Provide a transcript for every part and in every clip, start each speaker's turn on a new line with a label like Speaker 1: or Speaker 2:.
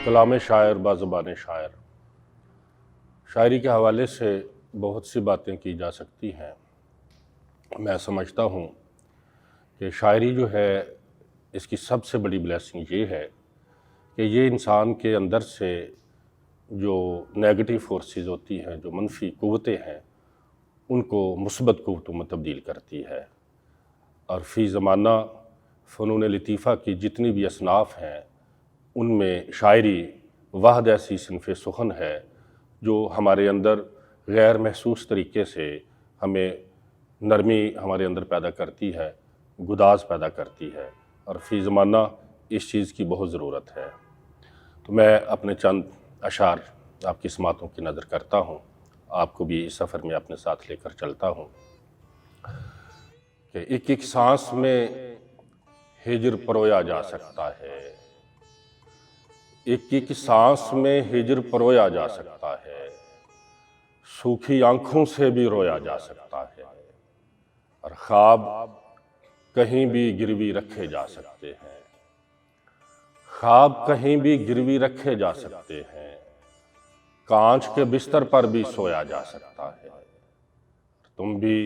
Speaker 1: کلام شاعر بازبان شاعر، شاعری کے حوالے سے بہت سی باتیں کی جا سکتی ہیں۔ میں سمجھتا ہوں کہ شاعری جو ہے اس کی سب سے بڑی بلیسنگ یہ ہے کہ یہ انسان کے اندر سے جو نیگیٹو فورسز ہوتی ہیں، جو منفی قوتیں ہیں، ان کو مثبت قوتوں میں تبدیل کرتی ہے۔ اور فی زمانہ فنون لطیفہ کی جتنی بھی اصناف ہیں ان میں شاعری واحد ایسی صنف سخن ہے جو ہمارے اندر غیر محسوس طریقے سے ہمیں نرمی ہمارے اندر پیدا کرتی ہے، گداز پیدا کرتی ہے، اور فی زمانہ اس چیز کی بہت ضرورت ہے۔ تو میں اپنے چند اشعار آپ کی سماعتوں کی نظر کرتا ہوں، آپ کو بھی اس سفر میں اپنے ساتھ لے کر چلتا ہوں کہ ایک ایک سانس میں ہجر پرویا جا سکتا ہے، ایک ایک سانس میں ہجر پرویا جا سکتا ہے، سوکھی آنکھوں سے بھی رویا جا سکتا ہے، اور خواب کہیں بھی گروی رکھے جا سکتے ہیں، خواب کہیں بھی گروی رکھے جا سکتے ہیں، کانچ کے بستر پر بھی سویا جا سکتا ہے۔ تم بھی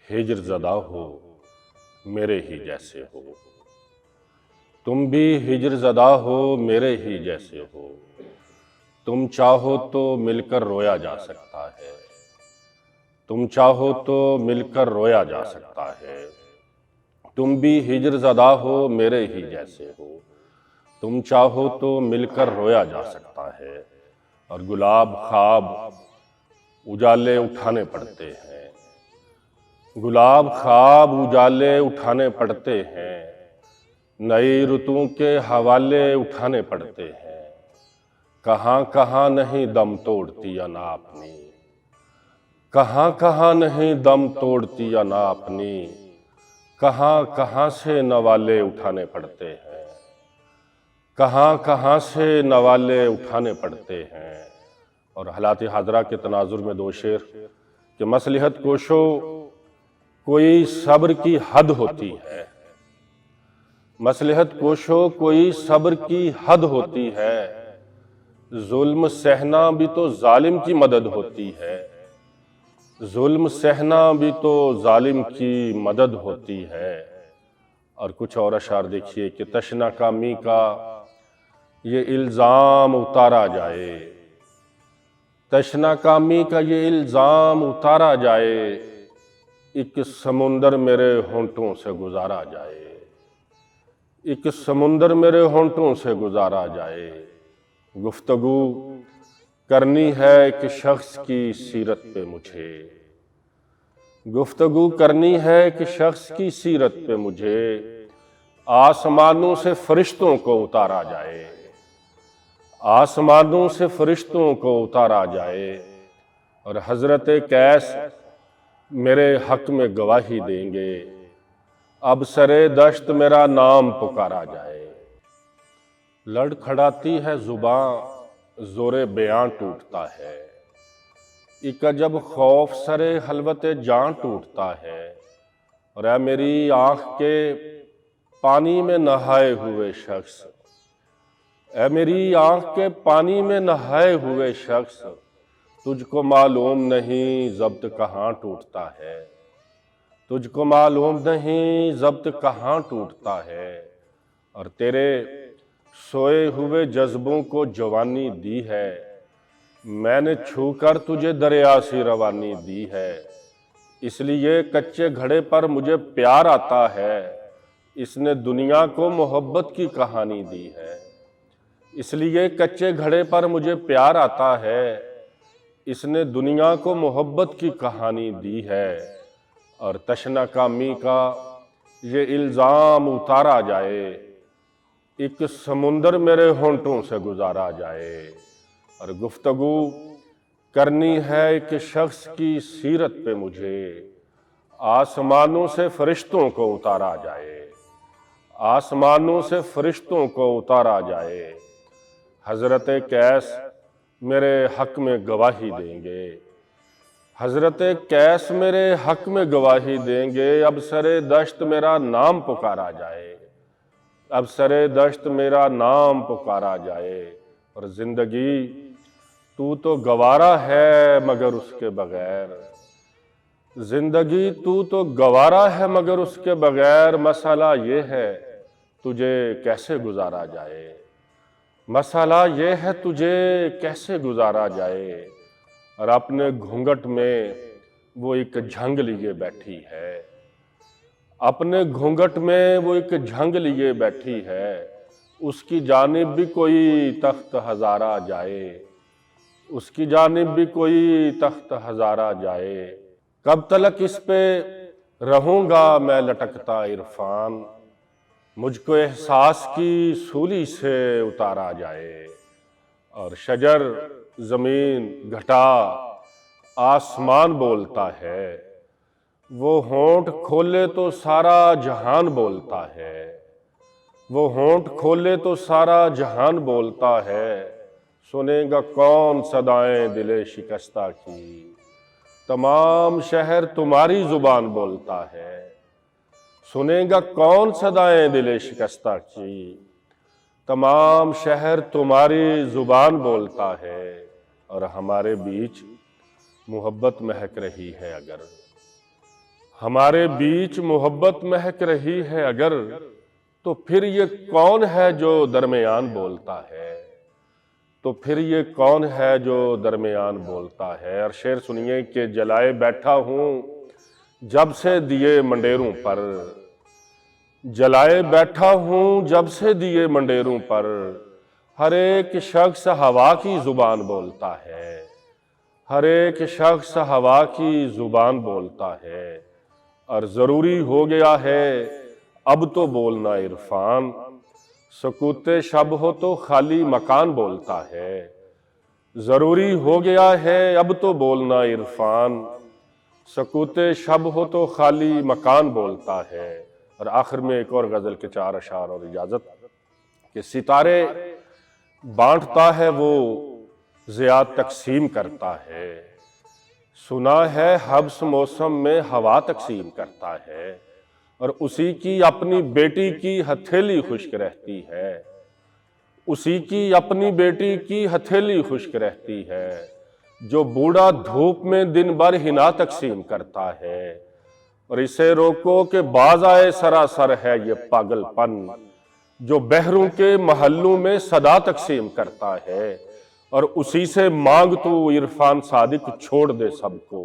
Speaker 1: ہجر زدہ ہو، میرے ہی جیسے ہو، تم بھی ہجر زدہ ہو، میرے ہی جیسے ہو، تم چاہو تو مل کر رویا جا سکتا ہے، تم چاہو تو مل کر رویا جا سکتا ہے، تم بھی ہجر زدہ ہو، میرے ہی جیسے ہو، تم چاہو تو مل کر رویا جا سکتا ہے۔ اور گلاب خواب اجالے اٹھانے پڑتے ہیں، گلاب خواب اجالے اٹھانے پڑتے ہیں، نئی رتوں کے حوالے اٹھانے پڑتے ہیں، کہاں کہاں نہیں دم توڑتی انا اپنی، کہاں کہاں نہیں دم توڑتی انا اپنی، کہاں کہاں سے نوالے اٹھانے پڑتے ہیں، کہاں کہاں سے نوالے اٹھانے پڑتے ہیں۔ اور حالات حاضرہ کے تناظر میں دو شعر کہ مصلحت کوشو کوئی صبر کی حد ہوتی ہے، مصلحت کوشو کوئی صبر کی حد ہوتی ہے، ظلم سہنا بھی تو ظالم کی مدد ہوتی ہے، ظلم سہنا بھی تو ظالم کی مدد ہوتی ہے۔ اور کچھ اور اشعار دیکھیے کہ تشنا کامی کا یہ الزام اتارا جائے، تشنا کامی کا یہ الزام اتارا جائے، ایک سمندر میرے ہونٹوں سے گزارا جائے، ایک سمندر میرے ہونٹوں سے گزارا جائے، گفتگو کرنی ہے ایک شخص کی سیرت پہ مجھے، گفتگو کرنی ہے ایک شخص کی سیرت پہ مجھے، آسمانوں سے فرشتوں کو اتارا جائے، آسمانوں سے فرشتوں کو اتارا جائے، اور حضرت قیس میرے حق میں گواہی دیں گے، اب سرے دشت میرا نام پکارا جائے۔ لڑکھڑاتی ہے زباں زور بیاں ٹوٹتا ہے، ایک عجب خوف سرے خلوت جاں ٹوٹتا ہے، اور اے میری آنکھ کے پانی میں نہائے ہوئے شخص، اے میری آنکھ کے پانی میں نہائے ہوئے شخص، تجھ کو معلوم نہیں ضبط کہاں ٹوٹتا ہے، تجھ کو معلوم نہیں ضبط کہاں ٹوٹتا ہے، اور تیرے سوئے ہوئے جذبوں کو جوانی دی ہے، میں نے چھو کر تجھے دریا سی روانی دی ہے، اس لیے کچے گھڑے پر مجھے پیار آتا ہے، اس نے دنیا کو محبت کی کہانی دی ہے، اس لیے کچے گھڑے پر مجھے پیار آتا ہے، اس نے دنیا کو محبت کی کہانی دی ہے۔ اور تشنا کامی کا یہ الزام اتارا جائے، ایک سمندر میرے ہونٹوں سے گزارا جائے، اور گفتگو کرنی ہے ایک شخص کی سیرت پہ مجھے، آسمانوں سے فرشتوں کو اتارا جائے، آسمانوں سے فرشتوں کو اتارا جائے، حضرت قیس میرے حق میں گواہی دیں گے، حضرت قیس میرے حق میں گواہی دیں گے، اب سرے دشت میرا نام پکارا جائے، اب سرے دشت میرا نام پکارا جائے، اور زندگی تو تو گوارا ہے مگر اس کے بغیر، زندگی تو گوارا ہے مگر اس کے بغیر، مسئلہ یہ ہے تجھے کیسے گزارا جائے، مسئلہ یہ ہے تجھے کیسے گزارا جائے۔ اور اپنے گھونگھٹ میں وہ ایک جھنگ لیے بیٹھی ہے، اپنے گھونگھٹ میں وہ ایک جھنگ لیے بیٹھی ہے، اس کی جانب بھی کوئی تخت ہزارہ جائے، اس کی جانب بھی کوئی تخت ہزارہ جائے۔ کب تلک اس پہ رہوں گا میں لٹکتا عرفان، مجھ کو احساس کی سولی سے اتارا جائے۔ اور شجر، زمین، گھٹا، آسمان بولتا ہے، وہ ہونٹ کھولے تو سارا جہان بولتا ہے، وہ ہونٹ کھولے تو سارا جہان بولتا ہے۔ سنے گا کون صدائیں دل شکستہ کی، تمام شہر تمہاری زبان بولتا ہے۔ سنے گا کون صدائیں دل شکستہ کی، تمام شہر تمہاری زبان بولتا ہے۔ اور ہمارے بیچ محبت مہک رہی ہے اگر، ہمارے بیچ محبت مہک رہی ہے اگر، تو پھر یہ کون ہے جو درمیان بولتا ہے، تو پھر یہ کون ہے جو درمیان بولتا ہے۔ اور شعر سنیے کہ جلائے بیٹھا ہوں جب سے دیے منڈیروں پر، جلائے بیٹھا ہوں جب سے دیے منڈیروں پر، ہر ایک شخص ہوا کی زبان بولتا ہے، ہر ایک شخص ہوا کی زبان بولتا ہے۔ اور ضروری ہو گیا ہے اب تو بولنا عرفان، سکوت شب ہو تو خالی مکان بولتا ہے۔ ضروری ہو گیا ہے اب تو بولنا عرفان، سکوت شب ہو تو خالی مکان بولتا ہے۔ اور آخر میں ایک اور غزل کے 4 اشعار اور اجازت کہ ستارے بانٹتا ہے وہ ضیاء تقسیم کرتا ہے، سنا ہے حبس موسم میں ہوا تقسیم کرتا ہے، اور اسی کی اپنی بیٹی کی ہتھیلی خشک رہتی ہے، اسی کی اپنی بیٹی کی ہتھیلی خشک رہتی ہے، جو بوڑھا دھوپ میں دن بھر ہنا تقسیم کرتا ہے۔ اور اسے روکو کہ باز آئے سراسر ہے یہ پاگل پن، جو بحروں کے محلوں میں صدا تقسیم کرتا ہے، اور اسی سے مانگ تو عرفان صادق چھوڑ دے سب کو،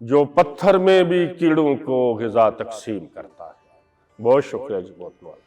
Speaker 1: جو پتھر میں بھی کیڑوں کو غذا تقسیم کرتا ہے۔ بہت شکریہ جی، بہت بہت